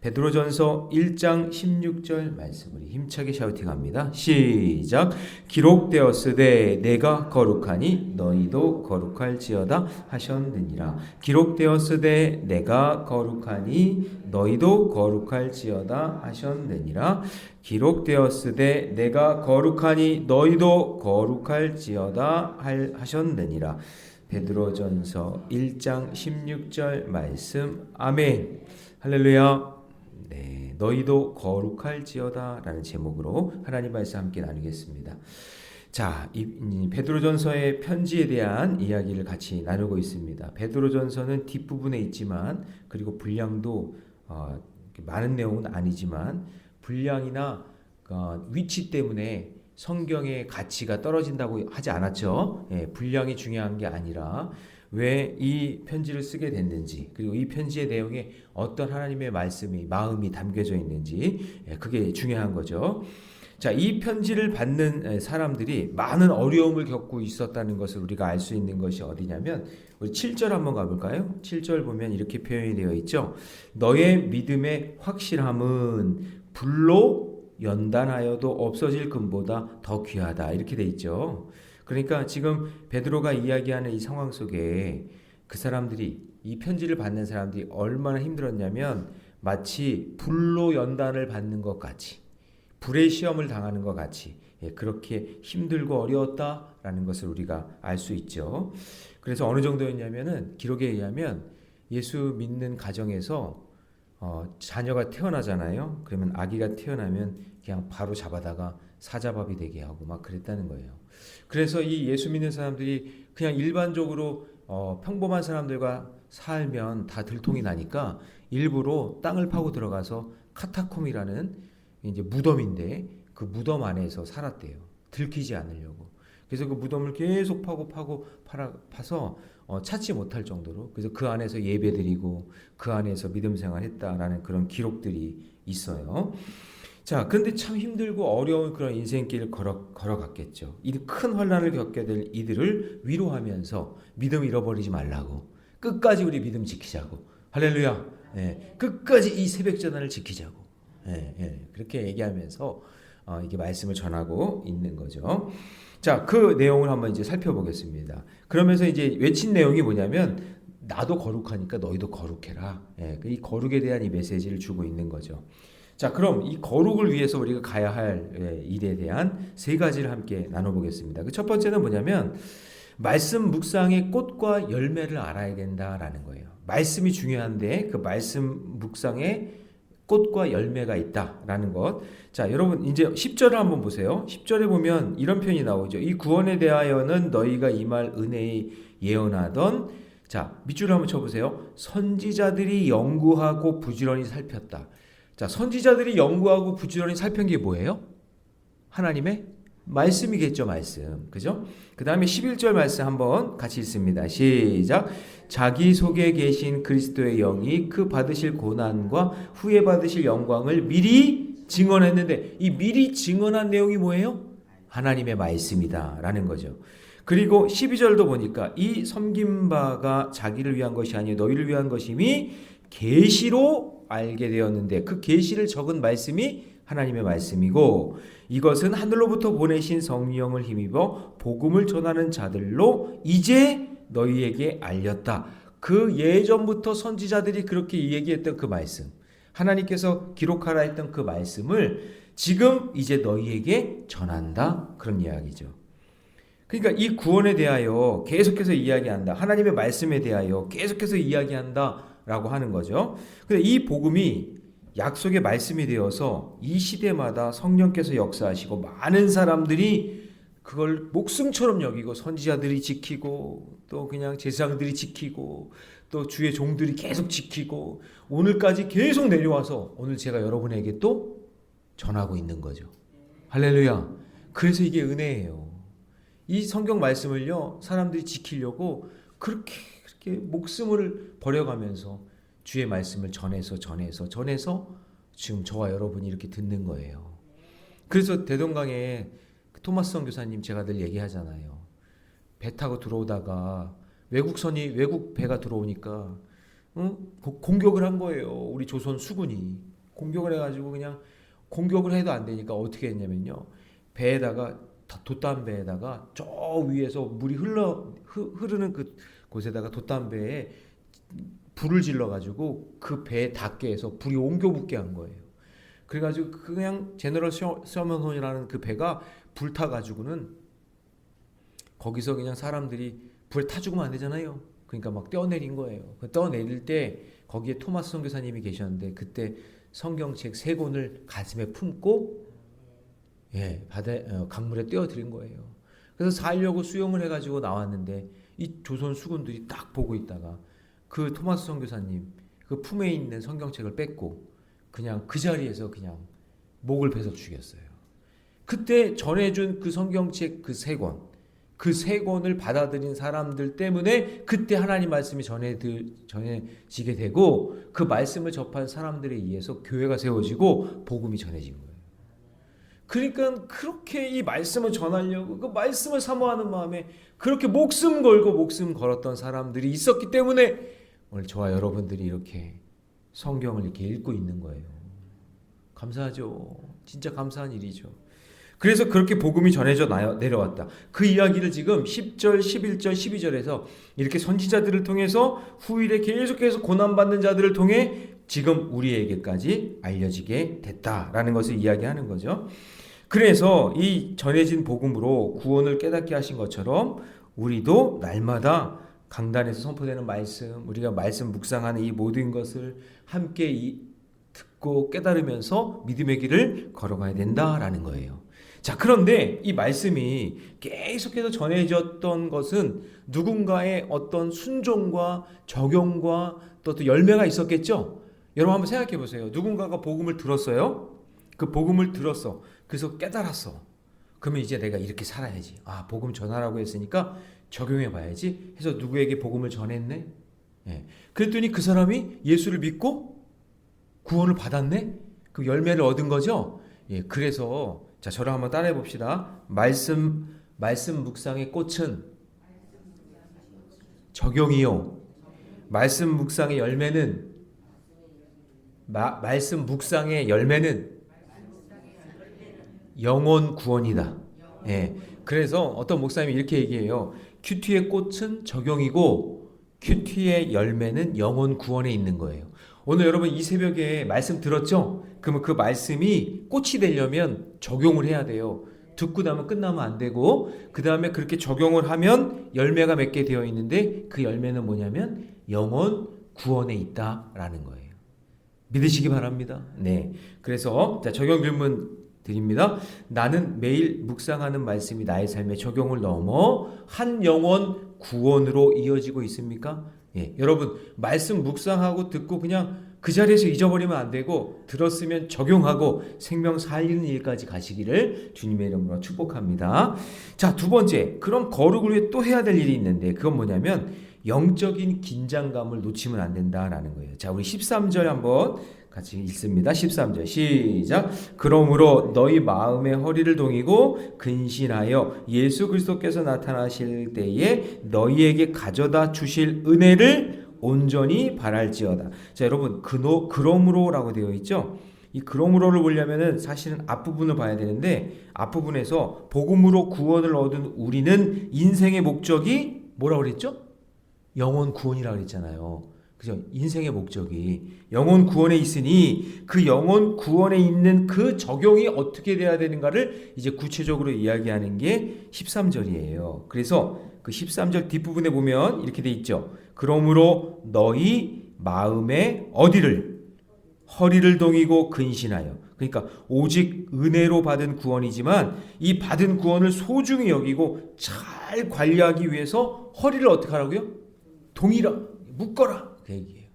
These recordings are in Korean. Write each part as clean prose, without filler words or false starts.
베드로전서 1장 16절 말씀 우리 힘차게 샤우팅합니다. 시작. 기록되었으되 내가 거룩하니 너희도 거룩할지어다 하셨느니라. 기록되었으되 내가 거룩하니 너희도 거룩할지어다 하셨느니라. 기록되었으되 내가 거룩하니 너희도 거룩할지어다 하셨느니라. 베드로전서 1장 16절 말씀. 아멘. 할렐루야. 네, 너희도 거룩할지어다 라는 제목으로 하나님 말씀 함께 나누겠습니다. 자, 이 베드로전서의 편지에 대한 이야기를 같이 나누고 있습니다. 베드로전서는 뒷부분에 있지만 그리고 분량도 많은 내용은 아니지만 분량이나 위치 때문에 성경의 가치가 떨어진다고 하지 않았죠. 예, 분량이 중요한 게 아니라 왜 이 편지를 쓰게 됐는지, 그리고 이 편지의 내용에 어떤 하나님의 말씀이, 마음이 담겨져 있는지, 그게 중요한 거죠. 자, 이 편지를 받는 사람들이 많은 어려움을 겪고 있었다는 것을 우리가 알 수 있는 것이 어디냐면 우리 7절 한번 가볼까요? 7절 보면 이렇게 표현이 되어 있죠. 너의 믿음의 확실함은 불로 연단하여도 없어질 금보다 더 귀하다, 이렇게 돼 있죠. 그러니까 지금 베드로가 이야기하는 이 상황 속에 그 사람들이, 이 편지를 받는 사람들이 얼마나 힘들었냐면 마치 불로 연단을 받는 것 같이, 불의 시험을 당하는 것 같이, 그렇게 힘들고 어려웠다라는 것을 우리가 알 수 있죠. 그래서 어느 정도였냐면은 기록에 의하면 예수 믿는 가정에서 자녀가 태어나잖아요. 그러면 아기가 태어나면 그냥 바로 잡아다가 사자밥이 되게 하고 막 그랬다는 거예요. 그래서 이 예수 믿는 사람들이 그냥 일반적으로 평범한 사람들과 살면 다 들통이 나니까 일부러 땅을 파고 들어가서 카타콤이라는 이제 무덤인데 그 무덤 안에서 살았대요. 들키지 않으려고. 그래서 그 무덤을 계속 파서 찾지 못할 정도로, 그래서 그 안에서 예배드리고 그 안에서 믿음 생활했다라는 그런 기록들이 있어요. 자, 그런데 참 힘들고 어려운 그런 인생길을 걸어갔겠죠. 이 큰 환난을 겪게 될 이들을 위로하면서 믿음 잃어버리지 말라고, 끝까지 우리 믿음 지키자고, 할렐루야, 끝까지 이 새벽 전환을 지키자고, 그렇게 얘기하면서 이게 말씀을 전하고 있는 거죠. 자, 그 내용을 한번 이제 살펴보겠습니다. 그러면서 이제 외친 내용이 뭐냐면 나도 거룩하니까 너희도 거룩해라. 이 거룩에 대한 이 메시지를 주고 있는 거죠. 자, 그럼 이 거룩을 위해서 우리가 가야 할 일에 대한 세 가지를 함께 나눠보겠습니다. 그 첫 번째는 뭐냐면 말씀 묵상의 꽃과 열매를 알아야 된다라는 거예요. 말씀이 중요한데 그 말씀 묵상에 꽃과 열매가 있다라는 것. 자, 여러분 이제 10절을 한번 보세요. 10절에 보면 이런 표현이 나오죠. 이 구원에 대하여는 너희가 이 말 은혜에 예언하던, 자, 밑줄을 한번 쳐보세요. 선지자들이 연구하고 부지런히 살폈다. 자, 선지자들이 연구하고 부지런히 살핀 게 뭐예요? 하나님의 말씀이겠죠, 말씀. 그죠? 그 다음에 11절 말씀 한번 같이 읽습니다. 시작. 자기 속에 계신 그리스도의 영이 그 받으실 고난과 후에 받으실 영광을 미리 증언했는데, 이 미리 증언한 내용이 뭐예요? 하나님의 말씀이다 라는 거죠. 그리고 12절도 보니까 이 섬긴 바가 자기를 위한 것이 아니요 너희를 위한 것임이 계시로 알게 되었는데, 그 계시를 적은 말씀이 하나님의 말씀이고, 이것은 하늘로부터 보내신 성령을 힘입어 복음을 전하는 자들로 이제 너희에게 알렸다. 그 예전부터 선지자들이 그렇게 얘기했던 그 말씀, 하나님께서 기록하라 했던 그 말씀을 지금 이제 너희에게 전한다, 그런 이야기죠. 그러니까 이 구원에 대하여 계속해서 이야기한다, 하나님의 말씀에 대하여 계속해서 이야기한다 라고 하는 거죠. 근데 이 복음이 약속의 말씀이 되어서 이 시대마다 성령께서 역사하시고 많은 사람들이 그걸 목숨처럼 여기고, 선지자들이 지키고 또 그냥 제사장들이 지키고 또 주의 종들이 계속 지키고 오늘까지 계속 내려와서 오늘 제가 여러분에게 또 전하고 있는 거죠. 할렐루야. 그래서 이게 은혜예요. 이 성경 말씀을요, 사람들이 지키려고 그렇게 목숨을 버려가면서 주의 말씀을 전해서 지금 저와 여러분이 이렇게 듣는 거예요. 그래서 대동강에 토마스 선교사님 제가 늘 얘기하잖아요. 배 타고 들어오다가 외국 배가 들어오니까 공격을 한 거예요. 우리 조선 수군이 공격을 해가지고 그냥 공격을 해도 안 되니까 어떻게 했냐면요. 배에다가 돛담배에다가 저 위에서 물이 흐르는 그 곳에다가 돛담배에 불을 질러가지고 그 배에 닿게 해서 불이 옮겨 붙게 한 거예요. 그래가지고 그냥 제너럴 서머논이라는 그 배가 불타가지고는 거기서 그냥 사람들이 불에 타 죽으면 안 되잖아요. 그러니까 막 떼어내린 거예요. 떼어내릴 때 거기에 토마스 선교사님이 계셨는데 그때 성경책 3권을 가슴에 품고 강물에 떼어드린 거예요. 그래서 살려고 수영을 해가지고 나왔는데 이 조선 수군들이 딱 보고 있다가 그 토마스 선교사님 그 품에 있는 성경책을 뺏고 그냥 그 자리에서 그냥 목을 베서 죽였어요. 그때 전해준 그 성경책 그 3권 그 3권을 받아들인 사람들 때문에 그때 하나님 말씀이 전해지게 되고 그 말씀을 접한 사람들에 의해서 교회가 세워지고 복음이 전해진 거예요. 그러니까 그렇게 이 말씀을 전하려고 그 말씀을 사모하는 마음에 그렇게 목숨 걸었던 사람들이 있었기 때문에 오늘 저와 여러분들이 이렇게 성경을 이렇게 읽고 있는 거예요. 감사하죠. 진짜 감사한 일이죠. 그래서 그렇게 복음이 전해져 내려왔다. 그 이야기를 지금 10절, 11절, 12절에서 이렇게 선지자들을 통해서 후일에 계속해서 고난받는 자들을 통해 지금 우리에게까지 알려지게 됐다라는 것을 이야기하는 거죠. 그래서 이 전해진 복음으로 구원을 깨닫게 하신 것처럼 우리도 날마다 강단에서 선포되는 말씀, 우리가 말씀 묵상하는 이 모든 것을 함께 듣고 깨달으면서 믿음의 길을 걸어가야 된다라는 거예요. 자, 그런데 이 말씀이 계속해서 전해졌던 것은 누군가의 어떤 순종과 적용과 또 열매가 있었겠죠? 여러분 한번 생각해 보세요. 누군가가 복음을 들었어요. 그 복음을 들었어. 그래서 깨달았어. 그러면 이제 내가 이렇게 살아야지. 아, 복음 전하라고 했으니까 적용해 봐야지 해서 누구에게 복음을 전했네. 그랬더니 그 사람이 예수를 믿고 구원을 받았네. 그 열매를 얻은 거죠. 그래서 자, 저를 한번 따라해 봅시다. 말씀 묵상의 꽃은 적용이요. 말씀 묵상의 열매는 말씀 묵상의 열매는 영혼 구원이다. 그래서 어떤 목사님이 이렇게 얘기해요. 큐티의 꽃은 적용이고 큐티의 열매는 영혼 구원에 있는 거예요. 오늘 여러분 이 새벽에 말씀 들었죠? 그러면 그 말씀이 꽃이 되려면 적용을 해야 돼요. 듣고 나면 끝나면 안 되고 그 다음에 그렇게 적용을 하면 열매가 맺게 되어 있는데 그 열매는 뭐냐면 영혼 구원에 있다라는 거예요. 믿으시기 바랍니다. 네. 그래서 자, 적용 질문 드립니다. 나는 매일 묵상하는 말씀이 나의 삶의 적용을 넘어 한 영혼 구원으로 이어지고 있습니까? 여러분 말씀 묵상하고 듣고 그냥 그 자리에서 잊어버리면 안 되고 들었으면 적용하고 생명 살리는 일까지 가시기를 주님의 이름으로 축복합니다. 자, 2번째, 그럼 거룩을 위해 또 해야 될 일이 있는데 그건 뭐냐면 영적인 긴장감을 놓치면 안 된다라는 거예요. 자, 우리 13절 한번 같이 읽습니다. 13절 시작. 그러므로 너희 마음의 허리를 동이고 근신하여 예수 그리스도께서 나타나실 때에 너희에게 가져다 주실 은혜를 온전히 바랄지어다. 자, 여러분 그러므로라고 되어 있죠. 이 그러므로를 보려면은 사실은 앞부분을 봐야 되는데 앞부분에서 복음으로 구원을 얻은 우리는 인생의 목적이 뭐라고 그랬죠? 영혼 구원이라고 그랬잖아요. 그죠? 인생의 목적이 영혼 구원에 있으니 그 영혼 구원에 있는 그 적용이 어떻게 돼야 되는가를 이제 구체적으로 이야기하는 게 13절이에요. 그래서 그 13절 뒷부분에 보면 이렇게 돼 있죠. 그러므로 너희 마음에 어디를 허리를 동이고 근신하여. 그러니까 오직 은혜로 받은 구원이지만 이 받은 구원을 소중히 여기고 잘 관리하기 위해서 허리를 어떻게 하라고요? 묶어라. 그 얘기예요.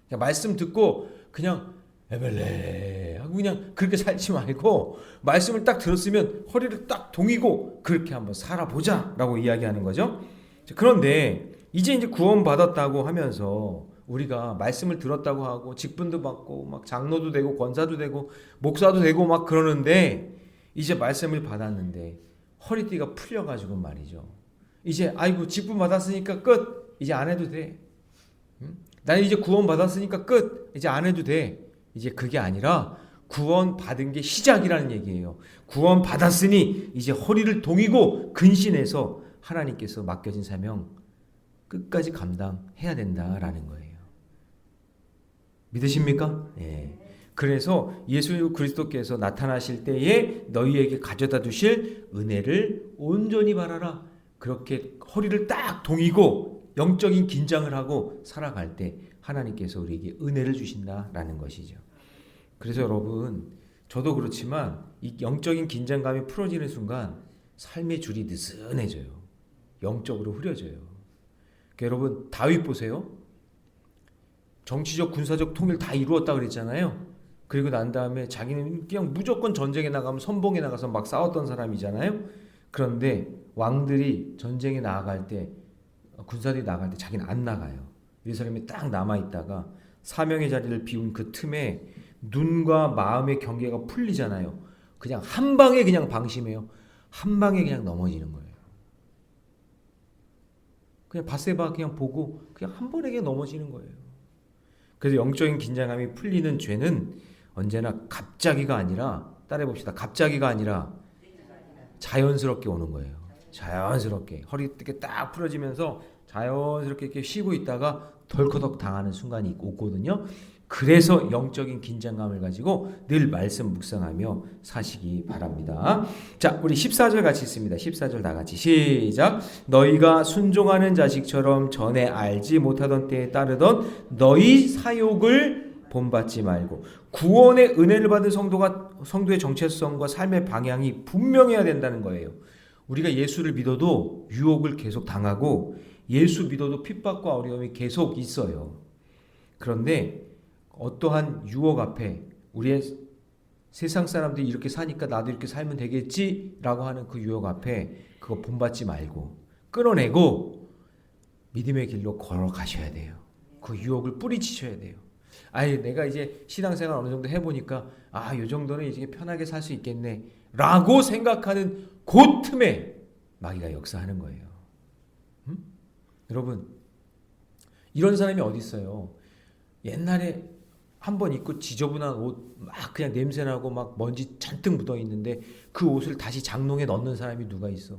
그냥 말씀 듣고 그냥 에벨레 하고 그냥 그렇게 살지 말고 말씀을 딱 들었으면 허리를 딱 동이고 그렇게 한번 살아보자 라고 이야기하는 거죠. 그런데 이제 구원받았다고 하면서 우리가 말씀을 들었다고 하고 직분도 받고 막 장로도 되고 권사도 되고 목사도 되고 막 그러는데 이제 말씀을 받았는데 허리띠가 풀려가지고 말이죠. 이제 아이고 직분 받았으니까 끝. 이제 안 해도 돼. 나는 이제 구원 받았으니까 끝. 이제 안 해도 돼. 이제 그게 아니라 구원 받은 게 시작이라는 얘기예요. 구원 받았으니 이제 허리를 동이고 근신해서 하나님께서 맡겨진 사명 끝까지 감당해야 된다라는 거예요. 믿으십니까? 예. 그래서 예수 그리스도께서 나타나실 때에 너희에게 가져다 두실 은혜를 온전히 바라라. 그렇게 허리를 딱 동이고 영적인 긴장을 하고 살아갈 때 하나님께서 우리에게 은혜를 주신다라는 것이죠. 그래서 여러분, 저도 그렇지만 이 영적인 긴장감이 풀어지는 순간 삶의 줄이 느슨해져요. 영적으로 흐려져요. 그러니까 여러분, 다윗 보세요. 정치적 군사적 통일 다 이루었다 그랬잖아요. 그리고 난 다음에 자기는 그냥 무조건 전쟁에 나가면 선봉에 나가서 막 싸웠던 사람이잖아요. 그런데 왕들이 전쟁에 나아갈 때, 군사들이 나갈 때 자기는 안 나가요. 예루살렘에 딱 남아있다가 사명의 자리를 비운 그 틈에 눈과 마음의 경계가 풀리잖아요. 그냥 한 방에 그냥 방심해요. 한 방에 그냥 넘어지는 거예요. 그냥 밧세바 그냥 보고 그냥 한 번에 그냥 넘어지는 거예요. 그래서 영적인 긴장감이 풀리는 죄는 언제나 갑자기가 아니라, 따라해봅시다. 갑자기가 아니라 자연스럽게 오는 거예요. 자연스럽게 허리 이렇게 딱 풀어지면서 자연스럽게 이렇게 쉬고 있다가 덜커덕 당하는 순간이 오거든요. 그래서 영적인 긴장감을 가지고 늘 말씀 묵상하며 사시기 바랍니다. 자, 우리 14절 같이 있습니다. 14절 다 같이 시작. 너희가 순종하는 자식처럼 전에 알지 못하던 때에 따르던 너희 사욕을 본받지 말고, 구원의 은혜를 받은 성도의 정체성과 삶의 방향이 분명해야 된다는 거예요. 우리가 예수를 믿어도 유혹을 계속 당하고 예수 믿어도 핍박과 어려움이 계속 있어요. 그런데 어떠한 유혹 앞에 우리의 세상 사람들이 이렇게 사니까 나도 이렇게 살면 되겠지라고 하는 그 유혹 앞에 그거 본받지 말고 끌어내고 믿음의 길로 걸어가셔야 돼요. 그 유혹을 뿌리치셔야 돼요. 아예 내가 이제 신앙생활 어느 정도 해보니까 이 정도는 이제 편하게 살 수 있겠네 라고 생각하는 그 틈에 마귀가 역사하는 거예요. 여러분, 이런 사람이 어디 있어요? 옛날에 한번 입고 지저분한 옷 막 그냥 냄새나고 막 먼지 잔뜩 묻어 있는데 그 옷을 다시 장롱에 넣는 사람이 누가 있어?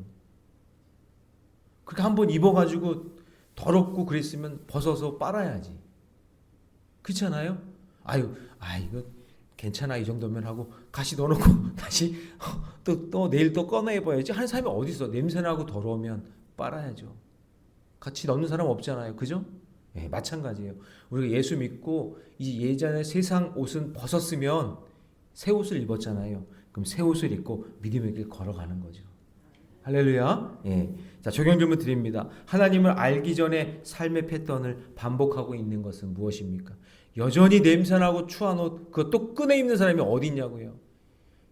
그렇게 한번 입어가지고 더럽고 그랬으면 벗어서 빨아야지. 그렇잖아요? 이거 괜찮아 이 정도면 하고 다시 넣어놓고 다시 또 내일 또 꺼내 입어야지 하는 사람이 어디 있어? 냄새나고 더러우면 빨아야죠. 같이 넣는 사람 없잖아요. 그죠? 네, 마찬가지예요. 우리가 예수 믿고 이제 예전에 세상 옷은 벗었으면 새 옷을 입었잖아요. 그럼 새 옷을 입고 믿음의 길 걸어가는 거죠. 할렐루야. 예. 자, 적용 질문 드립니다. 하나님을 알기 전에 삶의 패턴을 반복하고 있는 것은 무엇입니까? 여전히 냄새나고 추한 옷 그거 또 꺼내 입는 사람이 어디 있냐고요.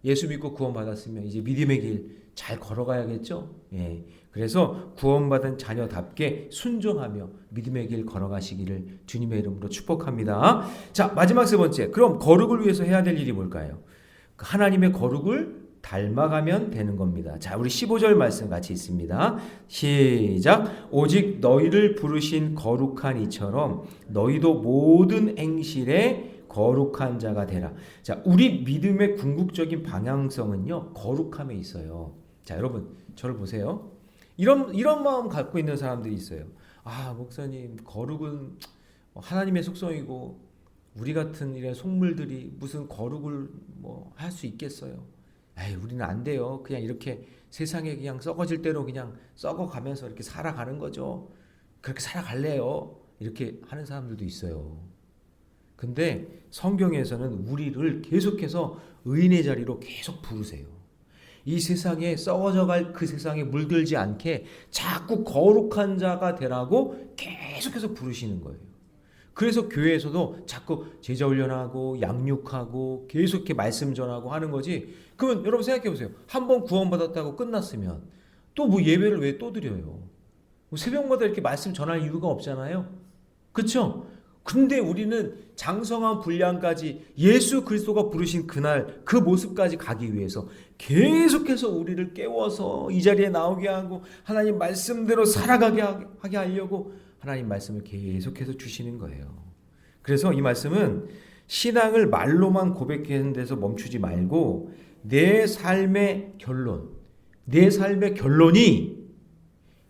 예수 믿고 구원받았으면 이제 믿음의 길 잘 걸어가야겠죠. 예. 그래서 구원받은 자녀답게 순종하며 믿음의 길 걸어가시기를 주님의 이름으로 축복합니다. 자, 마지막 세 번째. 그럼 거룩을 위해서 해야 될 일이 뭘까요? 하나님의 거룩을 닮아가면 되는 겁니다. 자, 우리 15절 말씀 같이 있습니다. 시작. 오직 너희를 부르신 거룩한 이처럼 너희도 모든 행실에 거룩한 자가 되라. 자, 우리 믿음의 궁극적인 방향성은요, 거룩함에 있어요. 자, 여러분, 저를 보세요. 이런 마음 갖고 있는 사람들이 있어요. 목사님, 거룩은 하나님의 속성이고 우리 같은 이런 속물들이 무슨 거룩을 할 수 있겠어요? 우리는 안 돼요. 그냥 이렇게 세상에 그냥 썩어질 대로 그냥 썩어가면서 이렇게 살아가는 거죠. 그렇게 살아갈래요. 이렇게 하는 사람들도 있어요. 근데 성경에서는 우리를 계속해서 의인의 자리로 계속 부르세요. 이 세상에 썩어져갈 그 세상에 물들지 않게 자꾸 거룩한 자가 되라고 계속해서 부르시는 거예요. 그래서 교회에서도 자꾸 제자 훈련하고 양육하고 계속 이렇게 말씀 전하고 하는 거지. 그러면 여러분 생각해 보세요. 한번 구원받았다고 끝났으면 또 예배를 왜 또 드려요? 새벽마다 이렇게 말씀 전할 이유가 없잖아요. 그렇죠? 근데 우리는 장성한 분량까지 예수 그리스도가 부르신 그날 그 모습까지 가기 위해서 계속해서 우리를 깨워서 이 자리에 나오게 하고 하나님 말씀대로 살아가게 하게 하려고 하나님 말씀을 계속해서 주시는 거예요. 그래서 이 말씀은 신앙을 말로만 고백하는 데서 멈추지 말고 내 삶의 결론이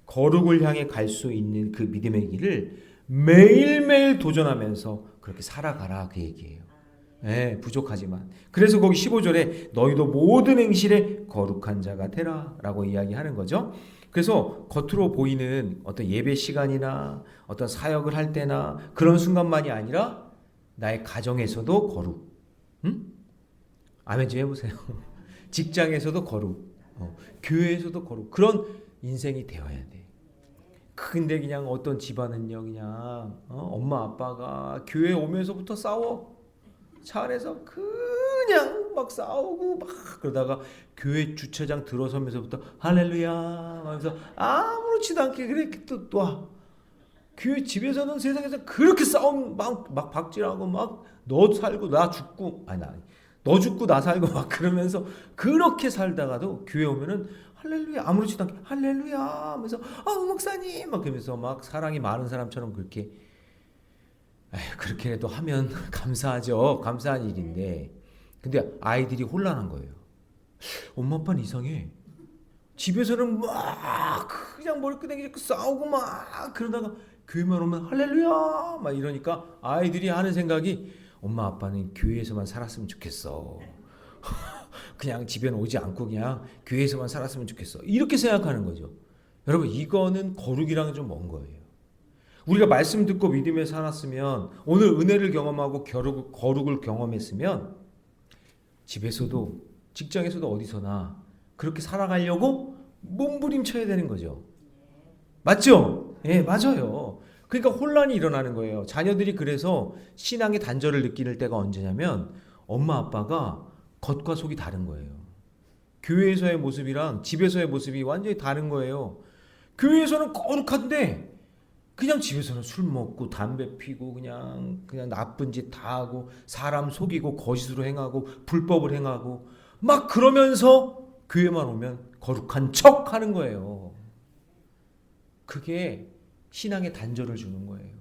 거룩을 향해 갈 수 있는 그 믿음의 길을 매일매일 도전하면서 그렇게 살아가라 그 얘기예요. 네, 부족하지만. 그래서 거기 15절에 너희도 모든 행실에 거룩한 자가 되라 라고 이야기하는 거죠. 그래서 겉으로 보이는 어떤 예배 시간이나 어떤 사역을 할 때나 그런 순간만이 아니라 나의 가정에서도 거룩. 아멘 좀 해보세요. 직장에서도 거룩. 교회에서도 거룩. 그런 인생이 되어야 돼. 근데 그냥 어떤 집안은요, 그냥 엄마 아빠가 교회 오면서부터 싸워. 차 안에서 그냥 막 싸우고 막 그러다가 교회 주차장 들어서면서부터 할렐루야 하면서 아무렇지도 않게 그렇게 또 와. 교회 집에서는 세상에서 그렇게 싸움 막 박질하고 막 너 살고 나 죽고 너 죽고 나 살고 막 그러면서 그렇게 살다가도 교회 오면은 할렐루야 아무렇지도 않게 할렐루야 하면서 목사님 막 그러면서 막 사랑이 많은 사람처럼 그렇게라도 하면 감사하죠. 감사한 일인데 근데 아이들이 혼란한 거예요. 엄마 아빠는 이상해. 집에서는 막 그냥 머리끄댕이 잡고 싸우고 막 그러다가 교회만 오면 할렐루야 막 이러니까 아이들이 하는 생각이 엄마 아빠는 교회에서만 살았으면 좋겠어. 그냥 집에는 오지 않고 그냥 교회에서만 살았으면 좋겠어. 이렇게 생각하는 거죠. 여러분 이거는 거룩이랑 좀 먼 거예요. 우리가 말씀 듣고 믿음에 살았으면 오늘 은혜를 경험하고 거룩을 경험했으면 집에서도 직장에서도 어디서나 그렇게 살아가려고 몸부림쳐야 되는 거죠. 맞죠? 예, 맞아요. 그러니까 혼란이 일어나는 거예요. 자녀들이 그래서 신앙의 단절을 느끼는 때가 언제냐면 엄마 아빠가 겉과 속이 다른 거예요. 교회에서의 모습이랑 집에서의 모습이 완전히 다른 거예요. 교회에서는 거룩한데 그냥 집에서는 술 먹고 담배 피고 그냥 나쁜 짓 다 하고 사람 속이고 거짓으로 행하고 불법을 행하고 막 그러면서 교회만 오면 거룩한 척 하는 거예요. 그게 신앙의 단절을 주는 거예요.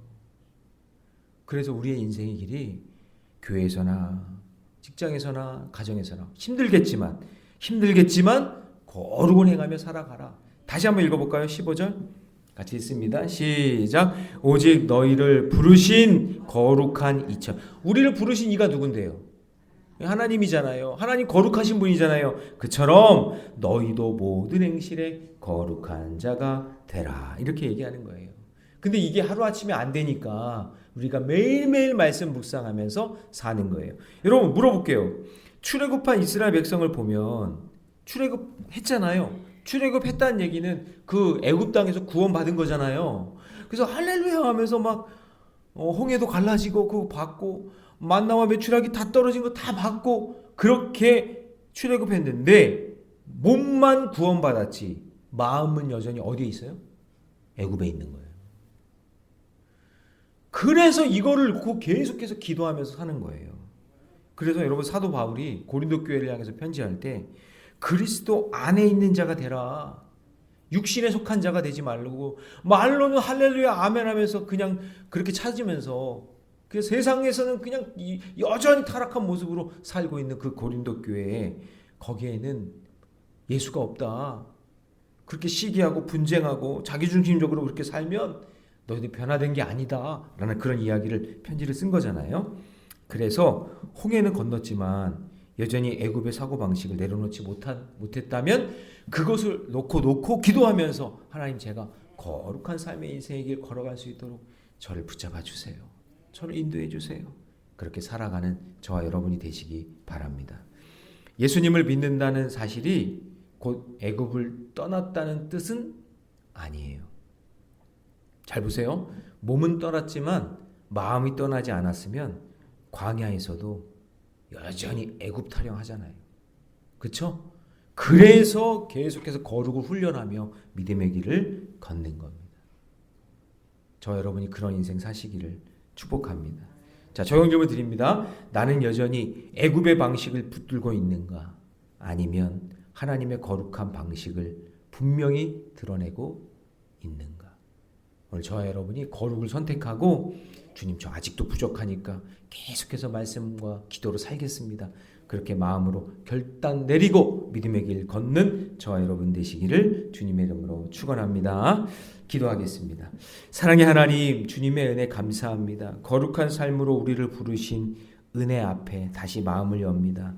그래서 우리의 인생의 길이 교회에서나 직장에서나 가정에서나 힘들겠지만 거룩을 행하며 살아가라. 다시 한번 읽어볼까요? 15절 같이 읽습니다. 시작. 오직 너희를 부르신 거룩한 이처럼. 우리를 부르신 이가 누군데요? 하나님이잖아요. 하나님 거룩하신 분이잖아요. 그처럼 너희도 모든 행실에 거룩한 자가 되라. 이렇게 얘기하는 거예요. 근데 이게 하루아침에 안 되니까 우리가 매일매일 말씀 묵상하면서 사는 거예요. 여러분 물어볼게요. 출애굽한 이스라엘 백성을 보면 출애굽했잖아요. 출애굽했다는 얘기는 그 애굽 땅에서 구원받은 거잖아요. 그래서 할렐루야 하면서 막 홍해도 갈라지고 그거 받고 만나와 메추라기 다 떨어진 거 다 받고 그렇게 출애굽했는데 몸만 구원받았지 마음은 여전히 어디에 있어요? 애굽에 있는 거예요. 그래서 이거를 놓고 계속해서 기도하면서 사는 거예요. 그래서 여러분 사도 바울이 고린도 교회를 향해서 편지할 때 그리스도 안에 있는 자가 되라. 육신에 속한 자가 되지 말고 말로는 할렐루야 아멘 하면서 그냥 그렇게 찾으면서 그 세상에서는 그냥 여전히 타락한 모습으로 살고 있는 그 고린도 교회에 거기에는 예수가 없다. 그렇게 시기하고 분쟁하고 자기중심적으로 그렇게 살면 너희들 변화된 게 아니다 라는 그런 이야기를 편지를 쓴 거잖아요. 그래서 홍해는 건넜지만 여전히 애굽의 사고방식을 내려놓지 못했다면 그것을 놓고 기도하면서 하나님 제가 거룩한 삶의 인생의 길 걸어갈 수 있도록 저를 붙잡아 주세요. 저를 인도해 주세요. 그렇게 살아가는 저와 여러분이 되시기 바랍니다. 예수님을 믿는다는 사실이 곧 애굽을 떠났다는 뜻은 아니에요. 잘 보세요. 몸은 떠났지만 마음이 떠나지 않았으면 광야에서도 여전히 애굽 타령하잖아요. 그렇죠? 그래서 계속해서 거룩을 훈련하며 믿음의 길을 걷는 겁니다. 저 여러분이 그런 인생 사시기를 축복합니다. 자, 적용 질문 드립니다. 나는 여전히 애굽의 방식을 붙들고 있는가? 아니면 하나님의 거룩한 방식을 분명히 드러내고 있는가? 오늘 저와 여러분이 거룩을 선택하고 주님 저 아직도 부족하니까 계속해서 말씀과 기도로 살겠습니다. 그렇게 마음으로 결단 내리고 믿음의 길 걷는 저와 여러분 되시기를 주님의 이름으로 축원합니다. 기도하겠습니다. 사랑의 하나님, 주님의 은혜 감사합니다. 거룩한 삶으로 우리를 부르신 은혜 앞에 다시 마음을 엽니다.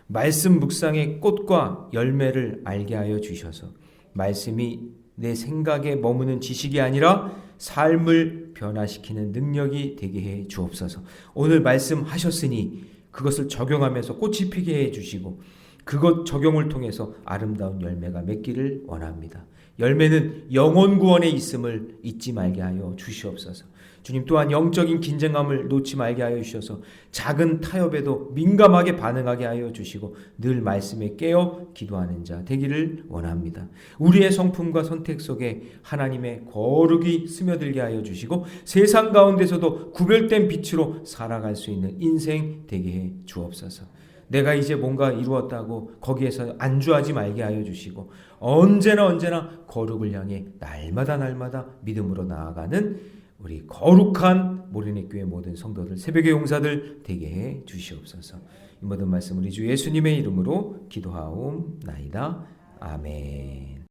말씀 묵상의 꽃과 열매를 알게 하여 주셔서 말씀이 내 생각에 머무는 지식이 아니라 삶을 변화시키는 능력이 되게 해 주옵소서. 오늘 말씀하셨으니 그것을 적용하면서 꽃이 피게 해 주시고 그것 적용을 통해서 아름다운 열매가 맺기를 원합니다. 열매는 영혼 구원에 있음을 잊지 말게 하여 주시옵소서. 주님 또한 영적인 긴장감을 놓지 말게 하여 주셔서 작은 타협에도 민감하게 반응하게 하여 주시고 늘 말씀에 깨어 기도하는 자 되기를 원합니다. 우리의 성품과 선택 속에 하나님의 거룩이 스며들게 하여 주시고 세상 가운데서도 구별된 빛으로 살아갈 수 있는 인생 되게 해 주옵소서. 내가 이제 뭔가 이루었다고 거기에서 안주하지 말게 하여 주시고 언제나 거룩을 향해 날마다 믿음으로 나아가는 우리 거룩한 모래내 교회 모든 성도들 새벽의 용사들 되게 해 주시옵소서. 이 모든 말씀 우리 주 예수님의 이름으로 기도하옵나이다. 아멘.